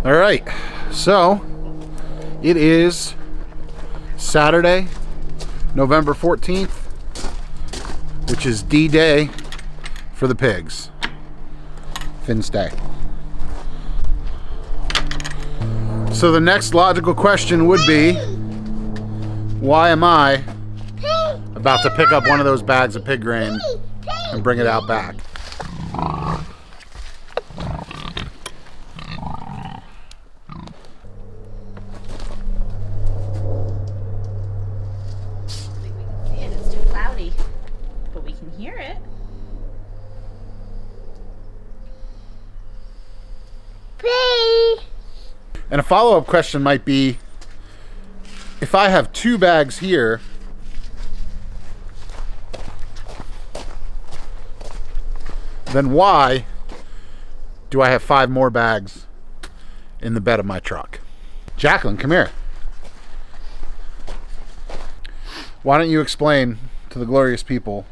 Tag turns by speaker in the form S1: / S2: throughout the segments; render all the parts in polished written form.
S1: All right, so it is Saturday, November 14th, which is D-Day for the pigs. Finn's Day. So the next logical question would be, why am I about to pick up one of those bags of pig grain and bring it out back?
S2: It's too cloudy, but we can hear it.
S1: And a follow-up question might be, if I have 2 bags here, then why do I have 5 more bags in the bed of my truck? Jacqueline, come here. Why don't you explain to the glorious people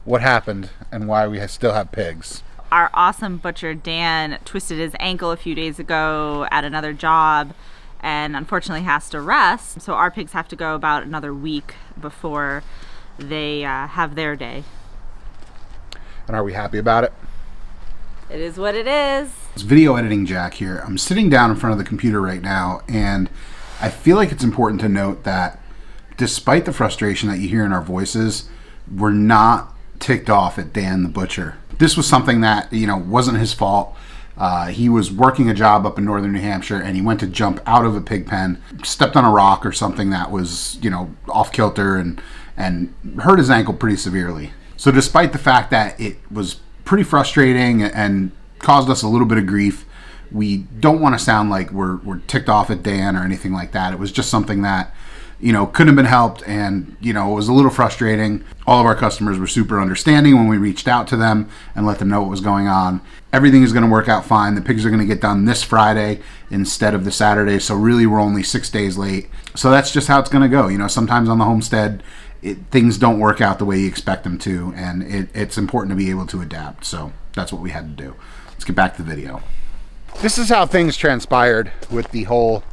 S1: what happened and why we still have pigs?
S2: Our awesome butcher Dan twisted his ankle a few days ago at another job and unfortunately has to rest. So our pigs have to go about another week before they have their day.
S1: And are we happy about it?
S2: It is what it is.
S1: It's video editing Jack here. I'm sitting down in front of the computer right now, and I feel like it's important to note that despite the frustration that you hear in our voices, we're not ticked off at Dan the butcher. This was something that, wasn't his fault. He was working a job up in northern New Hampshire, and he went to jump out of a pig pen, stepped on a rock or something that was, off kilter, and hurt his ankle pretty severely. So despite the fact that it was pretty frustrating and caused us a little bit of grief, we don't want to sound like we're ticked off at Dan or anything like that. It was just something that couldn't have been helped, and it was a little frustrating. All of our customers were super understanding when we reached out to them and let them know what was going on. Everything is going to work out fine. The pigs are going to get done this Friday instead of the Saturday, so really we're only 6 days late. So that's just how it's going to go. Sometimes on the homestead, things don't work out the way you expect them to, and it's important to be able to adapt. So that's what we had to do. Let's get back to the video. This is how things transpired with the whole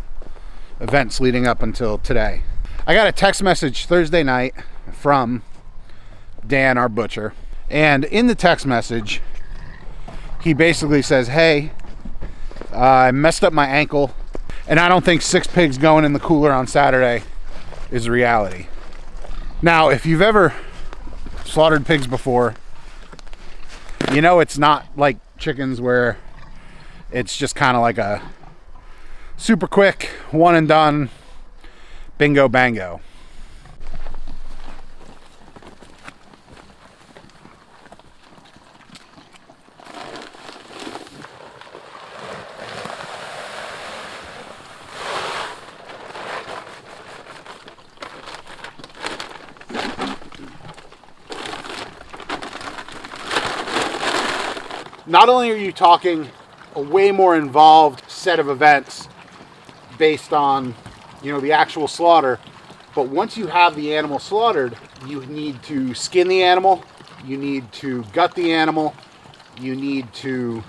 S1: events leading up until today. I got a text message Thursday night from Dan, our butcher, and in the text message he basically says, hey, I messed up my ankle and I don't think 6 pigs going in the cooler on Saturday is reality. Now, if you've ever slaughtered pigs before, it's not like chickens where it's just kind of like a super quick, one and done, bingo bango. Not only are you talking a way more involved set of events based on the actual slaughter, but once you have the animal slaughtered, you need to skin the animal, you need to gut the animal, you need to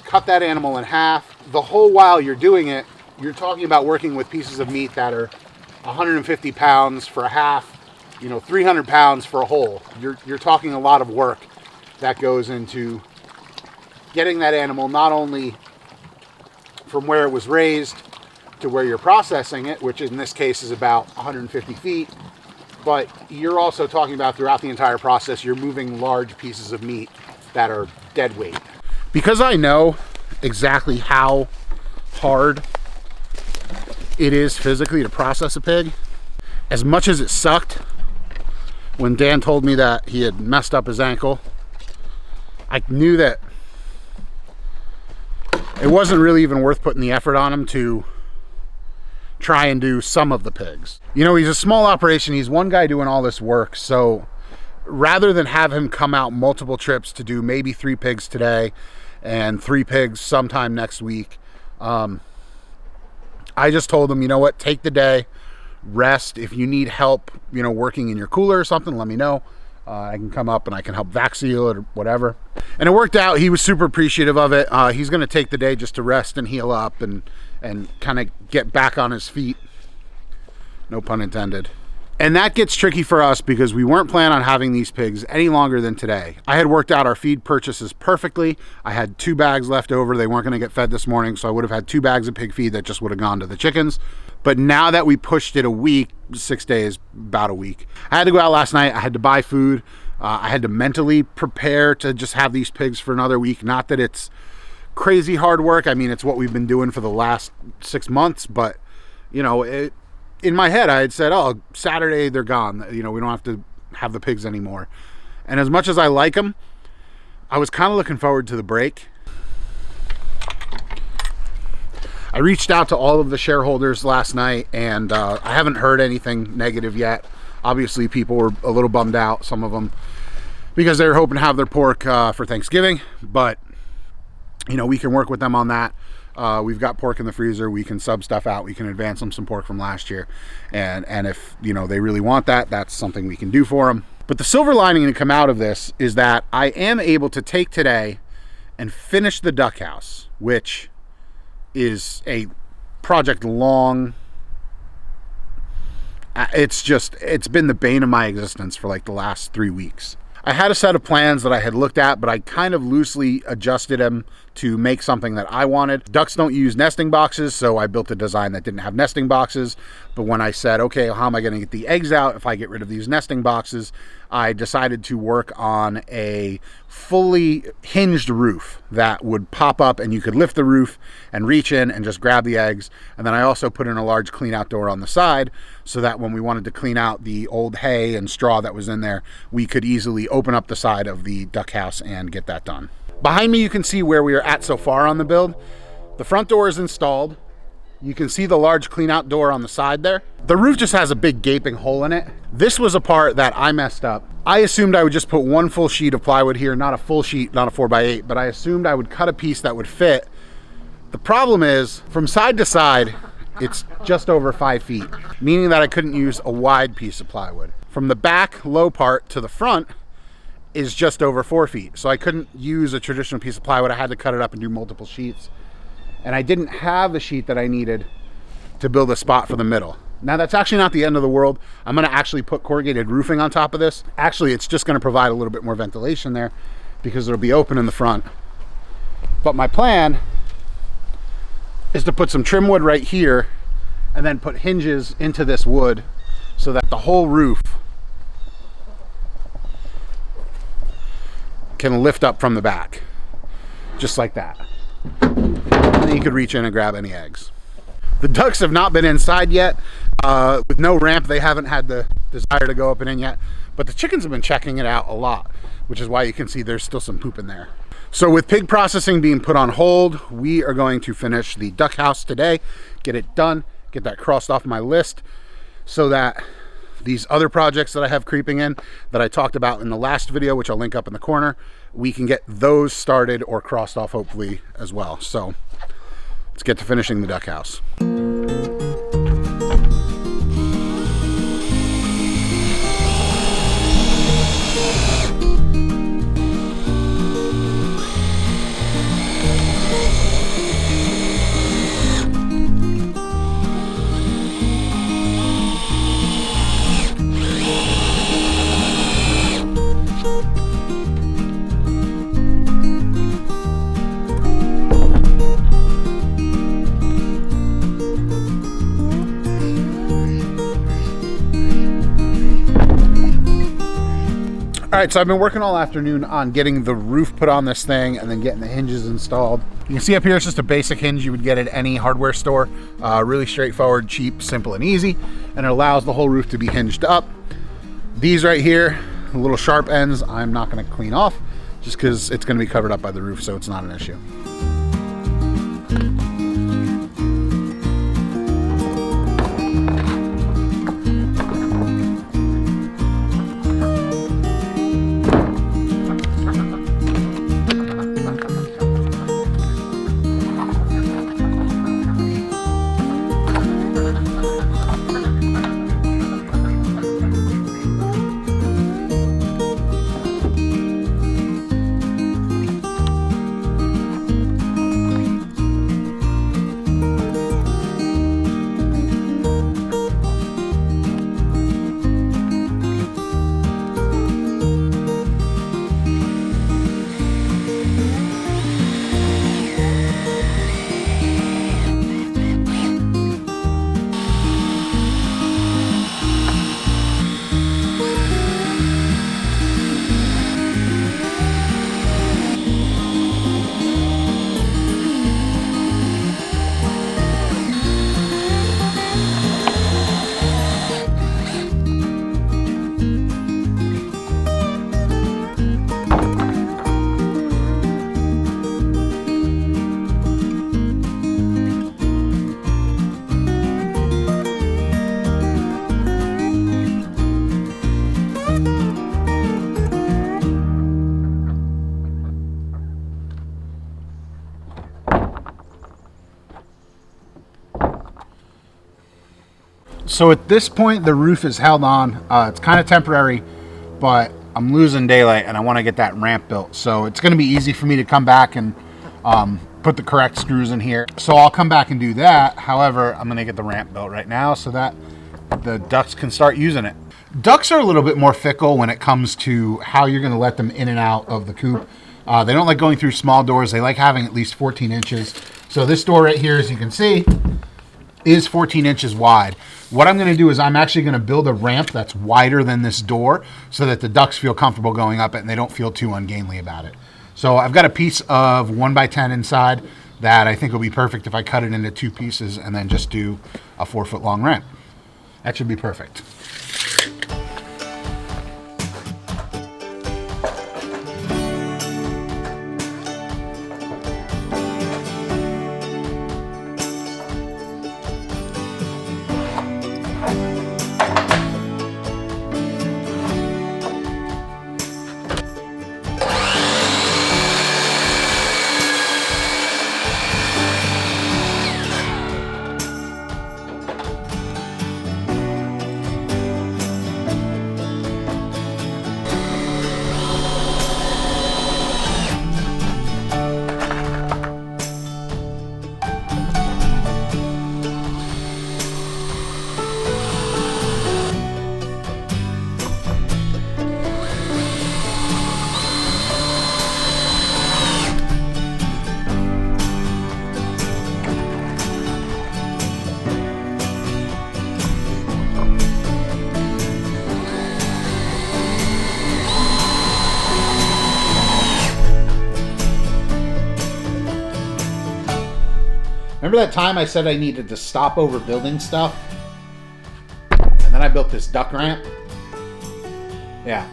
S1: cut that animal in half. The whole while you're doing it, you're talking about working with pieces of meat that are 150 pounds for a half, 300 pounds for a whole. You're talking a lot of work that goes into getting that animal not only from where it was raised to where you're processing it, which in this case is about 150 feet, but you're also talking about throughout the entire process, you're moving large pieces of meat that are dead weight. Because I know exactly how hard it is physically to process a pig, as much as it sucked when Dan told me that he had messed up his ankle, I knew that it wasn't really even worth putting the effort on him to try and do some of the pigs. He's a small operation. He's one guy doing all this work. So rather than have him come out multiple trips to do maybe 3 pigs today and 3 pigs sometime next week, I just told him, take the day, rest. If you need help, working in your cooler or something, let me know. I can come up and I can help vac seal it or whatever. And it worked out. He was super appreciative of it. He's going to take the day just to rest and heal up and kind of get back on his feet. No pun intended. And that gets tricky for us because we weren't planning on having these pigs any longer than today. I had worked out our feed purchases perfectly. I had 2 bags left over. They weren't going to get fed this morning, so I would have had 2 bags of pig feed that just would have gone to the chickens. But now that we pushed it a week, 6 days, about a week, I had to go out last night. I had to buy food. I had to mentally prepare to just have these pigs for another week. Not that it's crazy hard work. I mean, it's what we've been doing for the last 6 months, but you know, in my head, I had said, oh, Saturday, they're gone. You know, we don't have to have the pigs anymore. And as much as I like them, I was kind of looking forward to the break. I reached out to all of the shareholders last night, and I haven't heard anything negative yet. Obviously, people were a little bummed out, some of them, because they were hoping to have their pork for Thanksgiving. But, you know, we can work with them on that. We've got pork in the freezer. We can sub stuff out. We can advance them some pork from last year. And if, you know, they really want that, that's something we can do for them. But the silver lining to come out of this is that I am able to take today and finish the duck house, which is a project long. It's been the bane of my existence for like the last 3 weeks. I had a set of plans that I had looked at, but I kind of loosely adjusted them to make something that I wanted. Ducks don't use nesting boxes, so I built a design that didn't have nesting boxes. But when I said, okay, how am I going to get the eggs out if I get rid of these nesting boxes, I decided to work on a fully hinged roof that would pop up and you could lift the roof and reach in and just grab the eggs. And then I also put in a large clean out door on the side so that when we wanted to clean out the old hay and straw that was in there, we could easily open up the side of the duck house and get that done. Behind me, you can see where we are at so far on the build. The front door is installed. You can see the large clean out door on the side there. The roof just has a big gaping hole in it. This was a part that I messed up. I assumed I would just put 1 full sheet of plywood here, not a full sheet, not a 4x8, but I assumed I would cut a piece that would fit. The problem is, from side to side, it's just over 5 feet, meaning that I couldn't use a wide piece of plywood. From the back low part to the front is just over 4 feet. So I couldn't use a traditional piece of plywood. I had to cut it up and do multiple sheets. And I didn't have the sheet that I needed to build a spot for the middle. Now that's actually not the end of the world. I'm gonna actually put corrugated roofing on top of this. Actually, it's just gonna provide a little bit more ventilation there because it'll be open in the front. But my plan is to put some trim wood right here and then put hinges into this wood so that the whole roof can lift up from the back, just like that. And then you could reach in and grab any eggs. The ducks have not been inside yet. With no ramp, they haven't had the desire to go up and in yet, but the chickens have been checking it out a lot, which is why you can see there's still some poop in there. So with pig processing being put on hold, we are going to finish the duck house today, get it done, get that crossed off my list so that these other projects that I have creeping in that I talked about in the last video, which I'll link up in the corner, we can get those started or crossed off hopefully as well. So let's get to finishing the duck house. All right, so I've been working all afternoon on getting the roof put on this thing and then getting the hinges installed. You can see up here, it's just a basic hinge you would get at any hardware store. Really straightforward, cheap, simple, and easy. And it allows the whole roof to be hinged up. These right here, the little sharp ends, I'm not gonna clean off just because it's gonna be covered up by the roof, so it's not an issue. So at this point, the roof is held on. It's kind of temporary, but I'm losing daylight and I want to get that ramp built. So it's going to be easy for me to come back and put the correct screws in here. So I'll come back and do that. However, I'm going to get the ramp built right now so that the ducks can start using it. Ducks are a little bit more fickle when it comes to how you're going to let them in and out of the coop. They don't like going through small doors. They like having at least 14 inches. So this door right here, as you can see, is 14 inches wide. What I'm going to do is I'm actually going to build a ramp that's wider than this door so that the ducks feel comfortable going up it and they don't feel too ungainly about it. So I've got a piece of 1x10 inside that I think will be perfect if I cut it into 2 pieces and then just do a 4-foot long ramp. That should be perfect. Remember that time I said I needed to stop overbuilding stuff? And then I built this duck ramp? Yeah.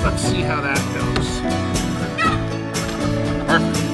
S1: Let's see how that goes. Perfect.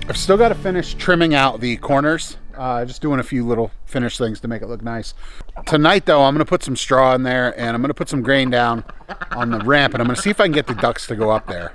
S1: I've still got to finish trimming out the corners. Just doing a few little finish things to make it look nice. Tonight, though, I'm going to put some straw in there, and I'm going to put some grain down on the ramp, and I'm going to see if I can get the ducks to go up there.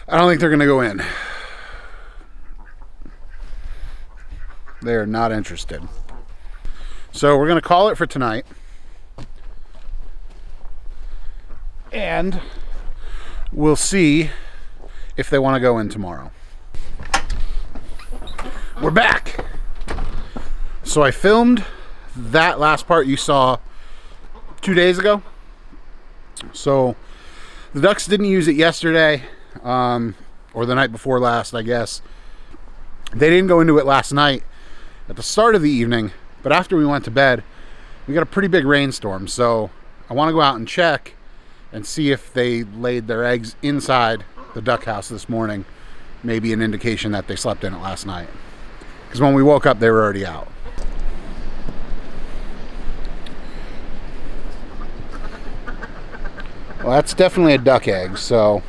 S1: I don't think they're going to go in. They're not interested. So we're going to call it for tonight. And we'll see if they want to go in tomorrow. We're back. So I filmed that last part you saw 2 days ago. So the ducks didn't use it yesterday. Or the night before last, I guess. They didn't go into it last night at the start of the evening, but after we went to bed, we got a pretty big rainstorm, so I want to go out and check and see if they laid their eggs inside the duck house this morning. Maybe an indication that they slept in it last night. because when we woke up, they were already out. Well, that's definitely a duck egg, so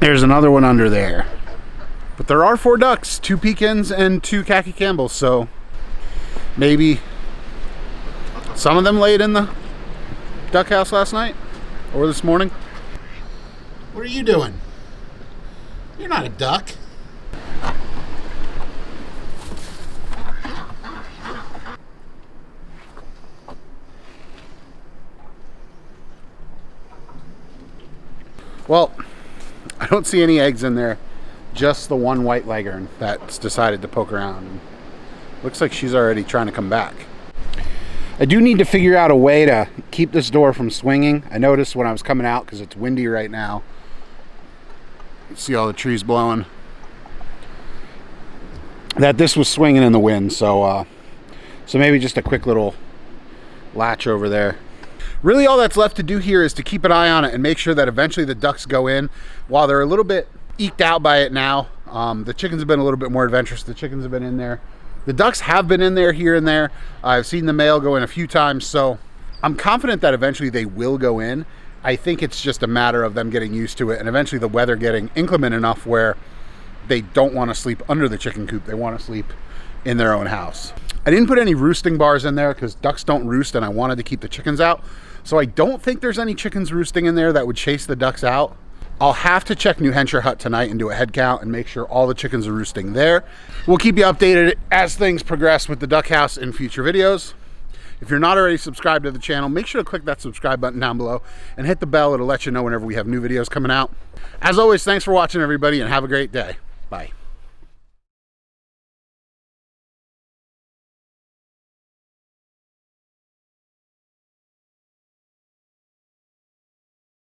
S1: there's another one under there. But there are 4 ducks, 2 pekins and 2 khaki campbells, so maybe some of them laid in the duck house last night or this morning. What are you doing? You're not a duck. Well, I don't see any eggs in there. Just the one white leghorn that's decided to poke around. And looks like she's already trying to come back. I do need to figure out a way to keep this door from swinging. I noticed when I was coming out, because it's windy right now, you see all the trees blowing, that this was swinging in the wind. So maybe just a quick little latch over there. Really all that's left to do here is to keep an eye on it and make sure that eventually the ducks go in. While they're a little bit eked out by it now, the chickens have been a little bit more adventurous. The chickens have been in there. The ducks have been in there here and there. I've seen the male go in a few times, so I'm confident that eventually they will go in. I think it's just a matter of them getting used to it and eventually the weather getting inclement enough where they don't want to sleep under the chicken coop. They want to sleep in their own house. I didn't put any roosting bars in there because ducks don't roost and I wanted to keep the chickens out. So I don't think there's any chickens roosting in there that would chase the ducks out. I'll have to check New Hampshire Hut tonight and do a head count and make sure all the chickens are roosting there. We'll keep you updated as things progress with the duck house in future videos. If you're not already subscribed to the channel, make sure to click that subscribe button down below and hit the bell. It'll let you know whenever we have new videos coming out. As always, thanks for watching, everybody, and have a great day. Bye.